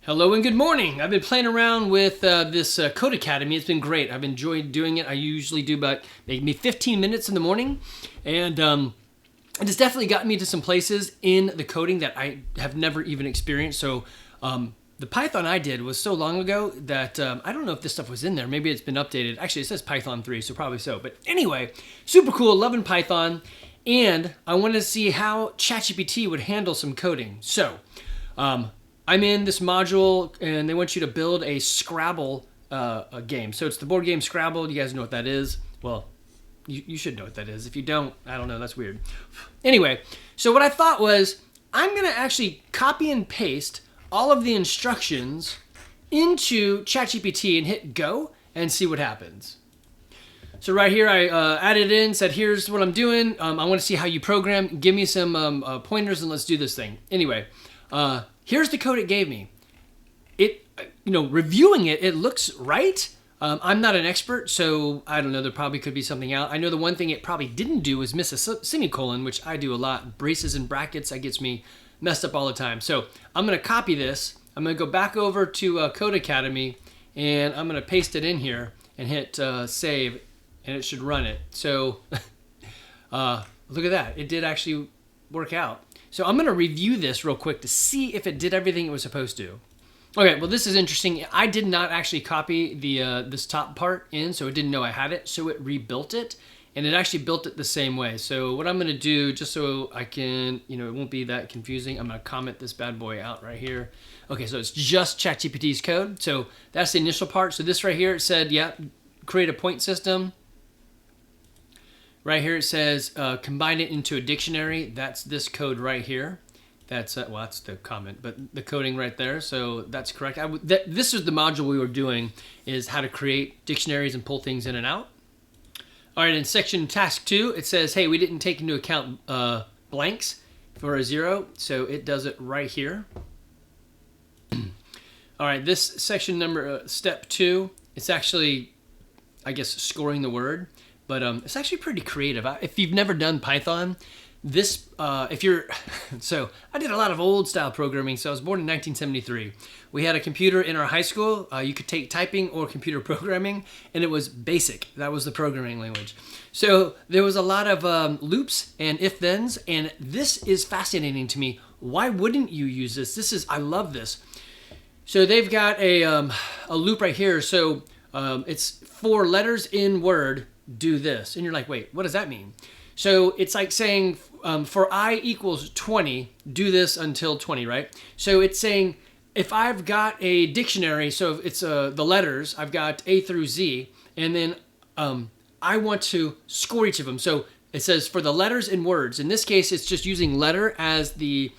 Hello and good morning. I've been playing around with this Code Academy. It's been great. I've enjoyed doing it. I usually do about maybe 15 minutes in the morning. And it has definitely gotten me to some places in the coding that I have never even experienced. So the Python I did was so long ago that I don't know if this stuff was in there. Maybe it's been updated. Actually, it says Python 3, so probably so. But anyway, super cool, loving Python. And I wanted to see how ChatGPT would handle some coding. So I'm in this module, and they want you to build a Scrabble a game. So it's the board game Scrabble. You guys know what that is? Well, you should know what that is. If you don't, I don't know. That's weird. Anyway, so what I thought was I'm going to actually copy and paste all of the instructions into ChatGPT and hit go and see what happens. So right here, I added in, said, here's what I'm doing. I want to see how you program. Give me some pointers and let's do this thing. Anyway, here's the code it gave me. Reviewing it, it looks right. I'm not an expert, so I don't know. There probably could be something out. I know the one thing it probably didn't do was miss a semicolon, which I do a lot. Braces and brackets, that gets me messed up all the time. So I'm going to copy this. I'm going to go back over to Code Academy, and I'm going to paste it in here and hit save, and it should run it. So look at that. It did actually work out. So I'm going to review this real quick to see if it did everything it was supposed to. Okay, well, this is interesting. I did not actually copy this top part in, so it didn't know I had it. So it rebuilt it, and it actually built it the same way. So what I'm going to do, just so I can, it won't be that confusing, I'm going to comment this bad boy out right here. Okay, so it's just ChatGPT's code. So that's the initial part. So this right here, it said, yeah, create a point system. Right here it says combine it into a dictionary. That's this code right here. That's that's the comment, but the coding right there. So that's correct. This is the module we were doing, is how to create dictionaries and pull things in and out. All right, in section task 2, it says, hey, we didn't take into account blanks for a 0, so it does it right here. All right, this section number step 2, it's actually, I guess, scoring the word. But it's actually pretty creative. If you've never done Python, so I did a lot of old style programming. So I was born in 1973. We had a computer in our high school. You could take typing or computer programming, and it was BASIC. That was the programming language. So there was a lot of loops and if-thens, and this is fascinating to me. Why wouldn't you use this? I love this. So they've got a loop right here. So it's 4 letters in Word. Do this. And you're like, wait, what does that mean? So it's like saying for I equals 20, do this until 20, right? So it's saying if I've got a dictionary, so it's the letters, I've got A through Z, and then I want to score each of them. So it says for the letters and words. In this case, it's just using letter as the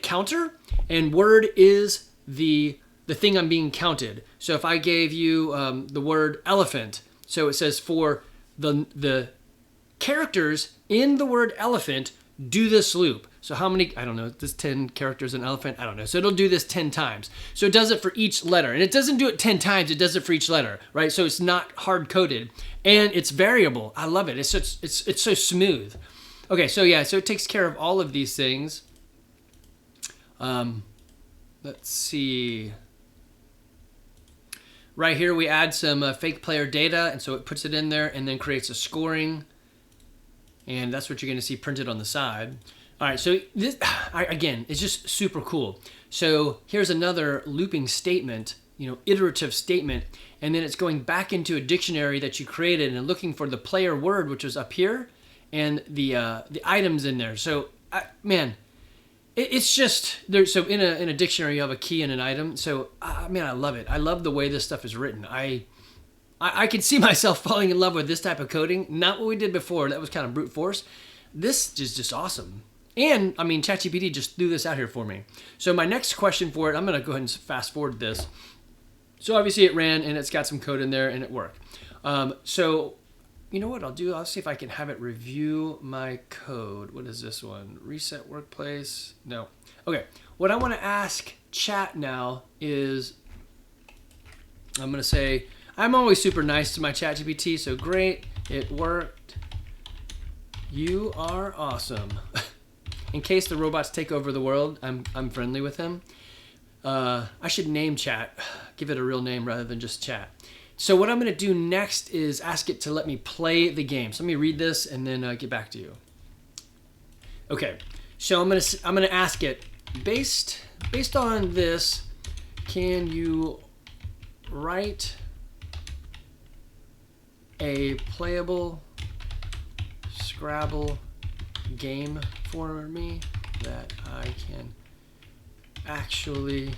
counter, and word is the thing I'm being counted. So if I gave you the word elephant, so it says for the characters in the word elephant, do this loop. So how many, I don't know, this 10 characters in elephant, I don't know. So it'll do this 10 times. So it does it for each letter. And it doesn't do it 10 times, it does it for each letter, right? So it's not hard-coded. And it's variable. I love it. It's so smooth. Okay, so yeah, so it takes care of all of these things. Let's see. Right here, we add some fake player data, and so it puts it in there and then creates a scoring. And that's what you're going to see printed on the side. All right, so this, again, it's just super cool. So here's another looping statement, iterative statement, and then it's going back into a dictionary that you created and looking for the player word, which was up here, and the items in there. So, man, it's just there. So in a dictionary, you have a key and an item. So man, I love it. I love the way this stuff is written. I can see myself falling in love with this type of coding. Not what we did before. That was kind of brute force. This is just awesome. And I mean, ChatGPT just threw this out here for me. So my next question for it, I'm gonna go ahead and fast forward this. So obviously it ran and it's got some code in there and it worked. So you know what I'll do? I'll see if I can have it review my code. What is this one? Reset workplace? No. Okay. What I want to ask chat now is, I'm going to say, I'm always super nice to my ChatGPT, so great, it worked. You are awesome. In case the robots take over the world, I'm friendly with him. I should name chat, give it a real name rather than just chat. So what I'm going to do next is ask it to let me play the game. So let me read this and then get back to you. Okay, so I'm gonna ask it, based on this, can you write a playable Scrabble game for me that I can actually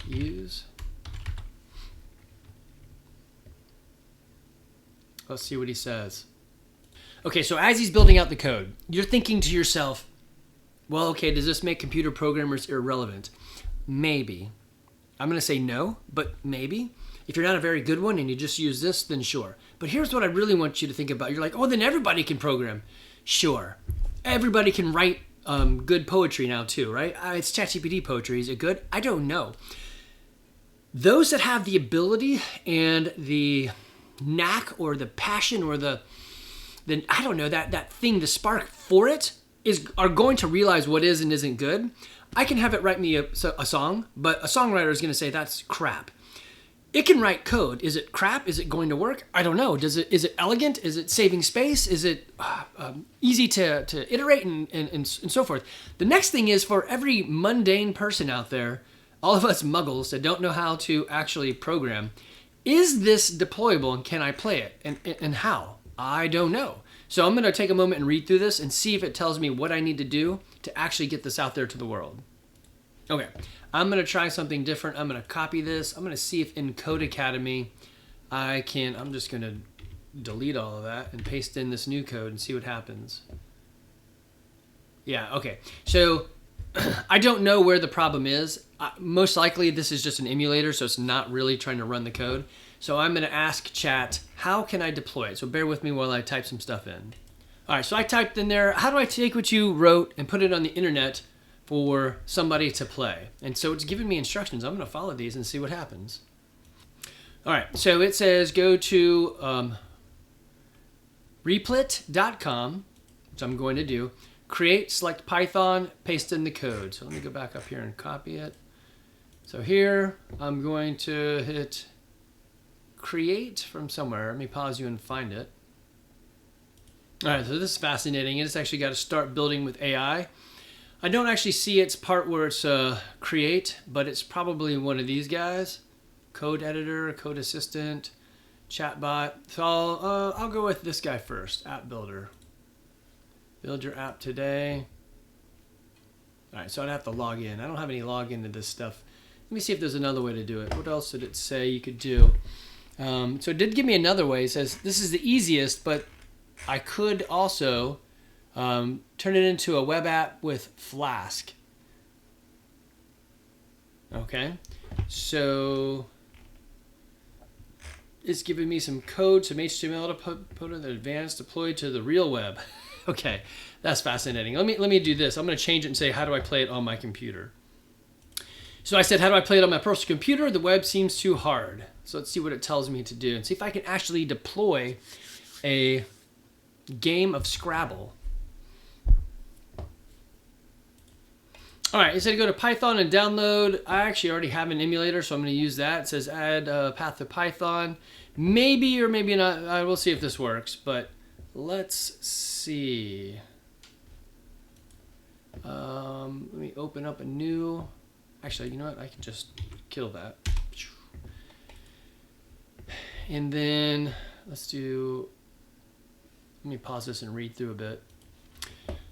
use? Let's see what he says. Okay, so as he's building out the code, you're thinking to yourself, well, okay, does this make computer programmers irrelevant? Maybe. I'm going to say no, but maybe. If you're not a very good one and you just use this, then sure. But here's what I really want you to think about. You're like, oh, then everybody can program. Sure. Everybody can write good poetry now too, right? It's ChatGPT poetry. Is it good? I don't know. Those that have the ability and the knack or the passion or the I don't know, that thing, the spark for it are going to realize what is and isn't good. I can have it write me a song, but a songwriter is going to say that's crap. It can write code. Is it crap? Is it going to work? I don't know. Is it elegant? Is it saving space? Is it easy to iterate and so forth? The next thing is, for every mundane person out there, all of us muggles that don't know how to actually program, is this deployable and can I play it? And how? I don't know. So I'm going to take a moment and read through this and see if it tells me what I need to do to actually get this out there to the world. Okay, I'm going to try something different. I'm going to copy this. I'm going to see if in Code Academy I'm just going to delete all of that and paste in this new code and see what happens. Yeah, okay. So I don't know where the problem is. Most likely this is just an emulator, so it's not really trying to run the code. So I'm going to ask chat, how can I deploy it? So bear with me while I type some stuff in. All right, so I typed in there, how do I take what you wrote and put it on the internet for somebody to play? And so it's giving me instructions. I'm going to follow these and see what happens. All right, so it says go to replit.com, which I'm going to do. Create, select Python, paste in the code. So let me go back up here and copy it. So here, I'm going to hit create from somewhere. Let me pause you and find it. All right, so this is fascinating. It's actually got to start building with AI. I don't actually see its part where it's create, but it's probably one of these guys. Code editor, code assistant, chatbot. So I'll go with this guy first, app builder. Build your app today. All right, so I'd have to log in. I don't have any login to this stuff. Let me see if there's another way to do it. What else did it say you could do? So it did give me another way. It says this is the easiest, but I could also turn it into a web app with Flask. Okay, so it's giving me some code, some HTML to put in the advanced deployed to the real web. Okay, that's fascinating. Let me do this. I'm going to change it and say, how do I play it on my computer? So I said, how do I play it on my personal computer? The web seems too hard. So let's see what it tells me to do and see if I can actually deploy a game of Scrabble. All right, it said go to Python and download. I actually already have an emulator, so I'm going to use that. It says add path to Python. Maybe or maybe not. I will see if this works, but let's see. Let me open up a new. Actually, you know what? I can just kill that. And then let's do. Let me pause this and read through a bit.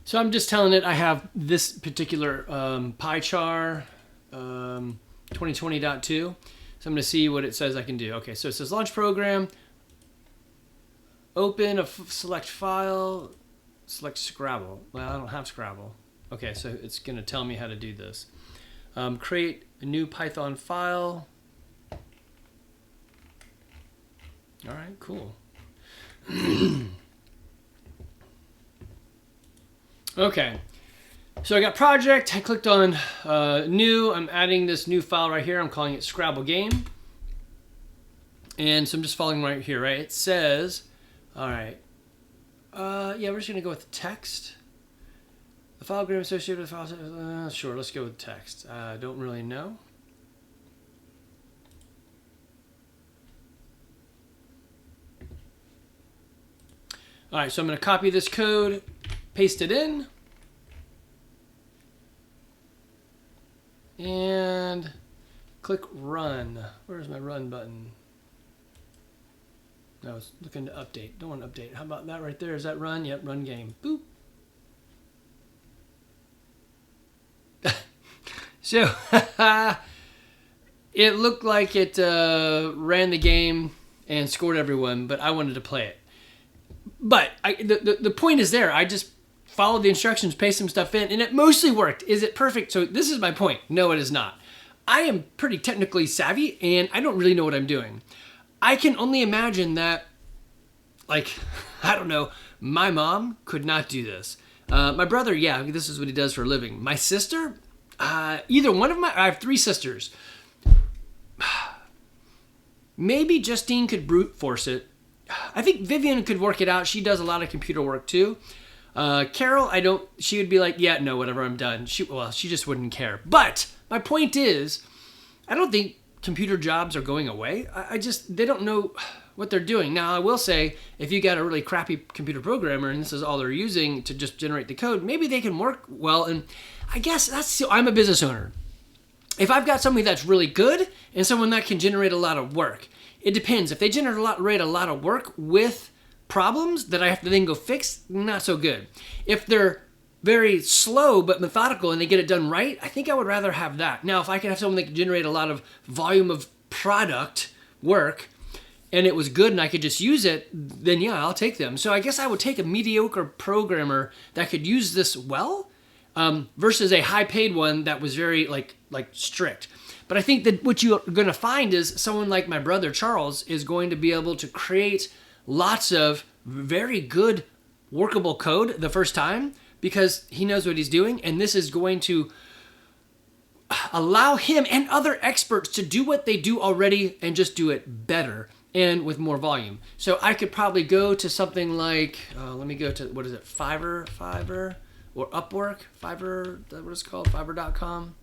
So I'm just telling it I have this particular PyChar 2020.2. So I'm going to see what it says I can do. Okay, so it says launch program, open a select file, select Scrabble. Well, I don't have Scrabble. Okay, so it's going to tell me how to do this. Create a new Python file. All right, cool. Okay, so I got project, I clicked on new, I'm adding this new file right here, I'm calling it Scrabble game. And so I'm just following right here, right? It says, all right, yeah, we're just gonna go with the text. A filegram associated with file. Sure, let's go with text. I don't really know. All right, so I'm going to copy this code, paste it in, and click run. Where's my run button? No, I was looking to update. Don't want to update. How about that right there? Is that run? Yep, run game. Boop. So, it looked like it ran the game and scored everyone, but I wanted to play it. But the point is there. I just followed the instructions, pasted some stuff in, and it mostly worked. Is it perfect? So this is my point. No, it is not. I am pretty technically savvy, and I don't really know what I'm doing. I can only imagine that, like, I don't know, my mom could not do this. My brother, yeah, this is what he does for a living. My sister, either one of I have 3 sisters. Maybe Justine could brute force it. I think Vivian could work it out. She does a lot of computer work too. Carol, she would be like, yeah, no, whatever, I'm done. She just wouldn't care. But my point is, I don't think computer jobs are going away. They don't know what they're doing. Now, I will say, if you got a really crappy computer programmer and this is all they're using to just generate the code, maybe they can work well. And I guess I'm a business owner. If I've got somebody that's really good and someone that can generate a lot of work, it depends. If they generate a lot of work with problems that I have to then go fix, not so good. If they're very slow but methodical and they get it done right, I think I would rather have that. Now, if I can have someone that can generate a lot of volume of product work and it was good and I could just use it, then yeah, I'll take them. So I guess I would take a mediocre programmer that could use this well versus a high-paid one that was very like strict. But I think that what you're going to find is someone like my brother Charles is going to be able to create lots of very good workable code the first time because he knows what he's doing, and this is going to allow him and other experts to do what they do already and just do it better and with more volume. So I could probably go to something like, let me go to, what is it, Fiverr, or Upwork, Fiverr, is that what it's called, Fiverr.com?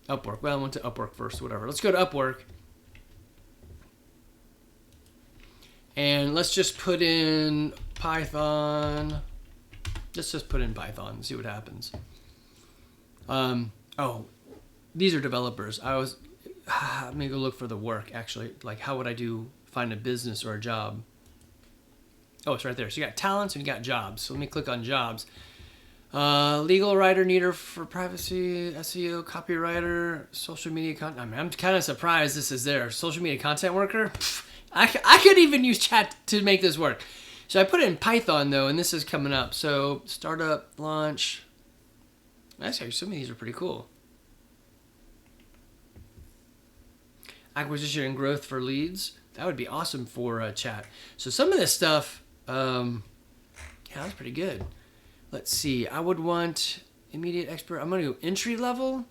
Upwork. Well, I went to Upwork first, whatever. Let's go to Upwork. And let's just put in Python. Let's just put in Python and see what happens. These are developers. Let me go look for the work, actually. Like, how would I find a business or a job? Oh, it's right there. So you got talents and you got jobs. So let me click on jobs. Legal writer needer for privacy, SEO, copywriter, social media content. I mean, I'm kind of surprised this is there. Social media content worker. I could even use chat to make this work. So I put it in Python though, and this is coming up. So startup, launch. Actually, some of these are pretty cool. Acquisition and growth for leads. That would be awesome for chat. So some of this stuff, yeah, that's pretty good. Let's see. I would want immediate expert. I'm going to go entry level.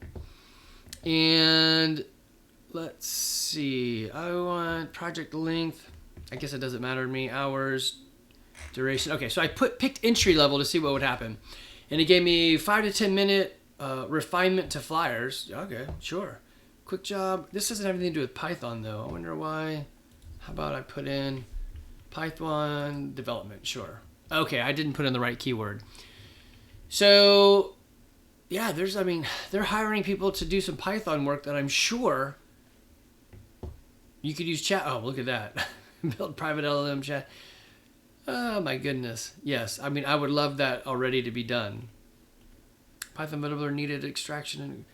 And let's see. I want project length. I guess it doesn't matter to me. Hours, duration. Okay, so I picked entry level to see what would happen. And it gave me 5 to 10 minute refinement to flyers. Okay, sure. Quick job. This doesn't have anything to do with Python though. I wonder why. How about I put in Python development? Sure. Okay, I didn't put in the right keyword. So, yeah, they're hiring people to do some Python work that I'm sure you could use chat. Oh, look at that. Build private LLM chat. Oh, my goodness. Yes, I mean, I would love that already to be done. Python developer needed extraction and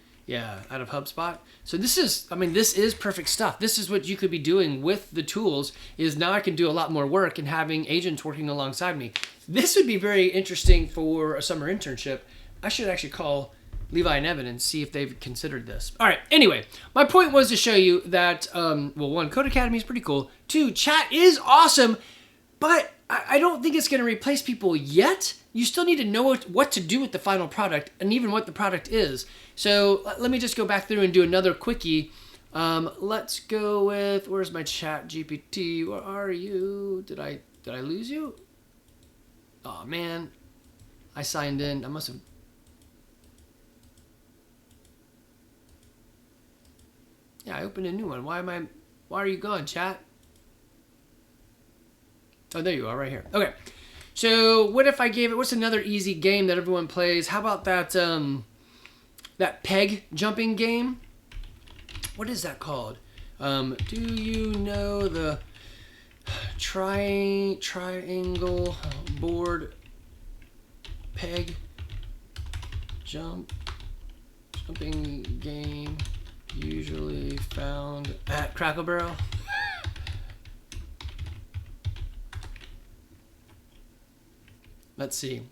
out of HubSpot. So this is perfect stuff. This is what you could be doing with the tools is now I can do a lot more work and having agents working alongside me. This would be very interesting for a summer internship. I should actually call Levi and Evan and see if they've considered this. All right. Anyway, my point was to show you that, one, Code Academy is pretty cool. 2, chat is awesome, but I don't think it's going to replace people yet. You still need to know what to do with the final product and even what the product is. So let me just go back through and do another quickie. Let's go with, where's my ChatGPT? Where are you? Did I lose you? Oh man, I signed in. I must have Yeah, I opened a new one. Why are you gone, chat? Oh, there you are, right here. Okay. So what if I gave it, what's another easy game that everyone plays? How about that that peg jumping game? What is that called? Do you know the triangle board peg jumping game usually found at Crackle Barrel? Let's see.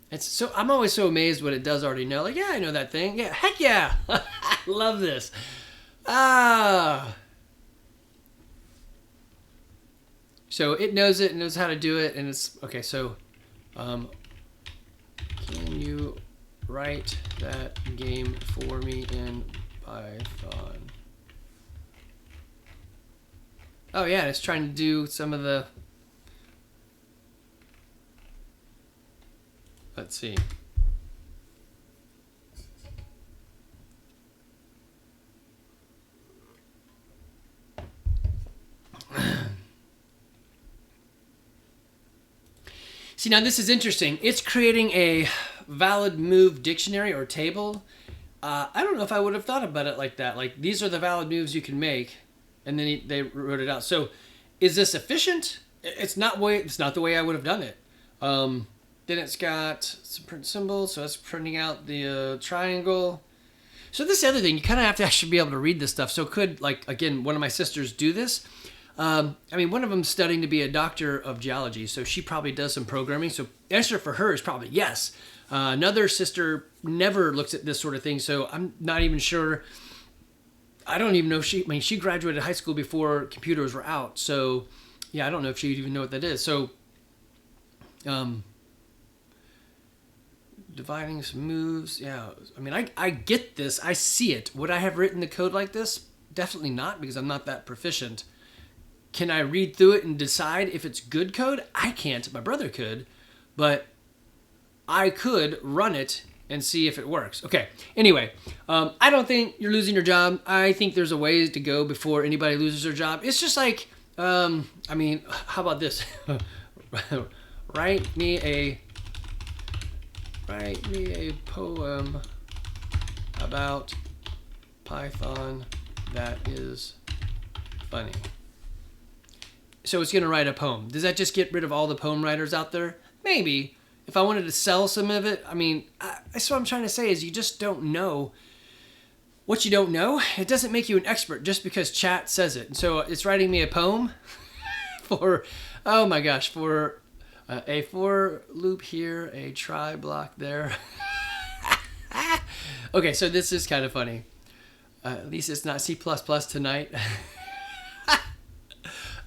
I'm always so amazed what it does already know. Like, yeah, I know that thing. Yeah, heck yeah. I love this. So it knows it, knows how to do it, and it's okay. So, can you write that game for me in Python? Oh yeah, it's trying to do some of the. Let's see. See, now this is interesting. It's creating a valid move dictionary or table. I don't know if I would have thought about it like that. Like, these are the valid moves you can make, and then they wrote it out. So, is this efficient? It's not the way I would have done it. Then it's got some print symbols, so it's printing out the triangle. So this other thing, you kind of have to actually be able to read this stuff. So could, like, again, one of my sisters do this? I mean, one of them's studying to be a doctor of geology, so she probably does some programming. So the answer for her is probably yes. Another sister never looks at this sort of thing, so I'm not even sure. I don't even know if she graduated high school before computers were out. So, yeah, I don't know if she'd even know what that is. So, dividing some moves. Yeah, I mean, I get this. I see it. Would I have written the code like this? Definitely not, because I'm not that proficient. Can I read through it and decide if it's good code? I can't. My brother could, but I could run it and see if it works. Okay. Anyway, I don't think you're losing your job. I think there's a ways to go before anybody loses their job. It's just like, I mean, how about this? Write me a poem about Python that is funny. So it's going to write a poem. Does that just get rid of all the poem writers out there? Maybe. If I wanted to sell some of it, I mean, that's what I'm trying to say is you just don't know what you don't know. It doesn't make you an expert just because chat says it. And so it's writing me a poem for, oh my gosh, for a for loop here, a try block there. Okay, so this is kind of funny. At least it's not C++ tonight.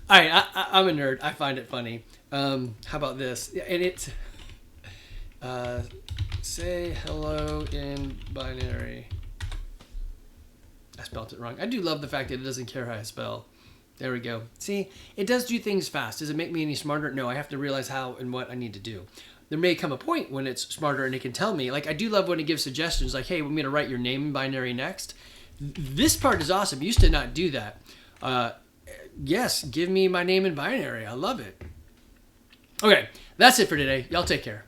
All right, I'm a nerd. I find it funny. How about this? And it's say hello in binary. I spelled it wrong. I do love the fact that it doesn't care how I spell. There we go. See, it does do things fast. Does it make me any smarter? No, I have to realize how and what I need to do. There may come a point when it's smarter and it can tell me. Like, I do love when it gives suggestions like, hey, want me to write your name in binary next? This part is awesome. It used to not do that. Yes, give me my name in binary. I love it. Okay, that's it for today. Y'all take care.